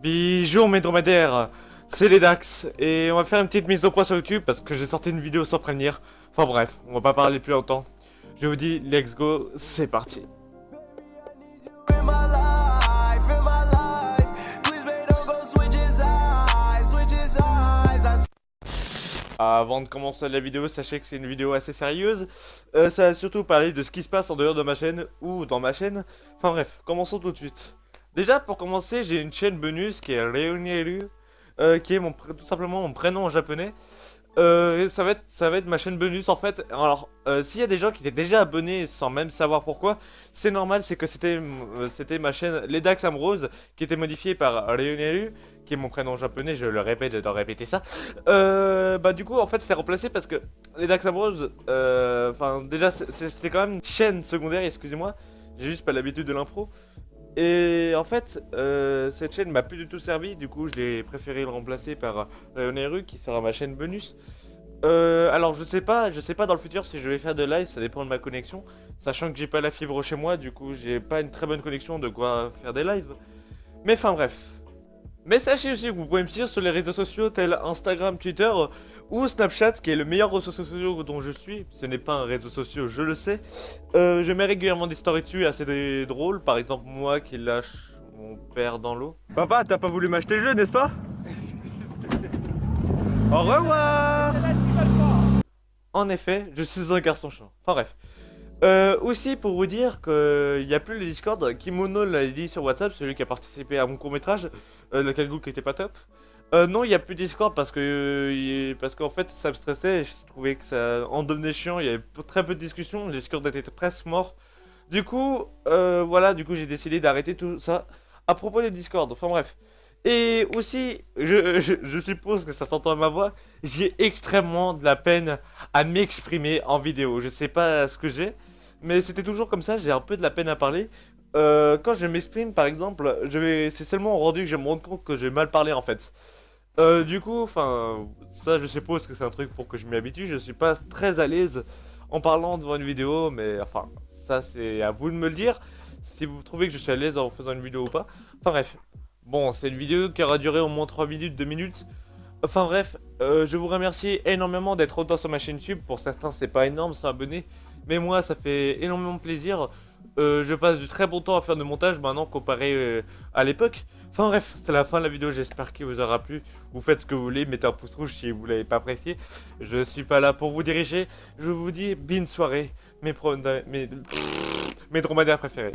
Bonjour mes dromadaires, c'est les Dax, et on va faire une petite mise au point sur YouTube parce que j'ai sorti une vidéo sans prévenir. Enfin bref, on va pas parler plus longtemps. Je vous dis, let's go, c'est parti. Avant de commencer la vidéo, sachez que c'est une vidéo assez sérieuse. Ça va surtout parler de ce qui se passe en dehors de ma chaîne ou dans ma chaîne. Enfin bref, commençons tout de suite. Déjà, pour commencer, j'ai une chaîne bonus qui est Reonieru, qui est tout simplement mon prénom en japonais. Ça va être ma chaîne bonus en fait. Alors, s'il y a des gens qui étaient déjà abonnés sans même savoir pourquoi, c'est normal, c'est que c'était ma chaîne Ledax Ambrose qui était modifiée par Reonieru, qui est mon prénom japonais, je le répète, j'adore répéter ça. Bah du coup, en fait, c'était remplacé parce que Ledax Ambrose, enfin déjà, c'était quand même une chaîne secondaire, excusez-moi, j'ai juste pas l'habitude de l'impro. Et en fait, cette chaîne m'a plus du tout servi, du coup je l'ai préféré le remplacer par Reonieru qui sera ma chaîne bonus. Alors je sais pas dans le futur si je vais faire de live, ça dépend de ma connexion. Sachant que j'ai pas la fibre chez moi, du coup j'ai pas une très bonne connexion de quoi faire des lives. Mais enfin bref. Mais sachez aussi que vous pouvez me suivre sur les réseaux sociaux tels Instagram, Twitter ou Snapchat, qui est le meilleur réseau social dont je suis. Ce n'est pas un réseau social, je le sais. Je mets régulièrement des stories dessus assez drôles. Par exemple, moi qui lâche mon père dans l'eau. Papa, t'as pas voulu m'acheter le jeu, n'est-ce pas? Au revoir. En effet, je suis un garçon chiant. Enfin bref. Aussi pour vous dire qu'il n'y a plus le Discord, Kimono l'a dit sur WhatsApp, celui qui a participé à mon court-métrage, le Kagul qui était pas top. Non, il n'y a plus Discord parce qu'en fait ça me stressait et je trouvais que ça en devenait chiant, il y avait très peu de discussions, le Discord était presque mort. Du coup, voilà, du coup j'ai décidé d'arrêter tout ça à propos du Discord, enfin bref. Et aussi, je suppose que ça s'entend à ma voix, j'ai extrêmement de la peine à m'exprimer en vidéo. Je sais pas ce que j'ai, mais c'était toujours comme ça, j'ai un peu de la peine à parler. Quand je m'exprime, par exemple, c'est seulement au rendu que je vais me rendre compte que j'ai mal parlé en fait. Du coup, enfin, ça je suppose que c'est un truc pour que je m'y habitue. Je suis pas très à l'aise en parlant devant une vidéo, mais enfin, ça c'est à vous de me le dire. Si vous trouvez que je suis à l'aise en faisant une vidéo ou pas. Enfin bref. Bon, c'est une vidéo qui aura duré au moins 3 minutes, 2 minutes. Enfin bref, je vous remercie énormément d'être autant sur ma chaîne YouTube. Pour certains, c'est pas énorme, 100 abonnés. Mais moi, ça fait énormément plaisir. Je passe du très bon temps à faire de montage maintenant comparé à l'époque. Enfin bref, c'est la fin de la vidéo. J'espère qu'il vous aura plu. Vous faites ce que vous voulez. Mettez un pouce rouge si vous l'avez pas apprécié. Je suis pas là pour vous diriger. Je vous dis bonne soirée. Mes dromadaires préférés.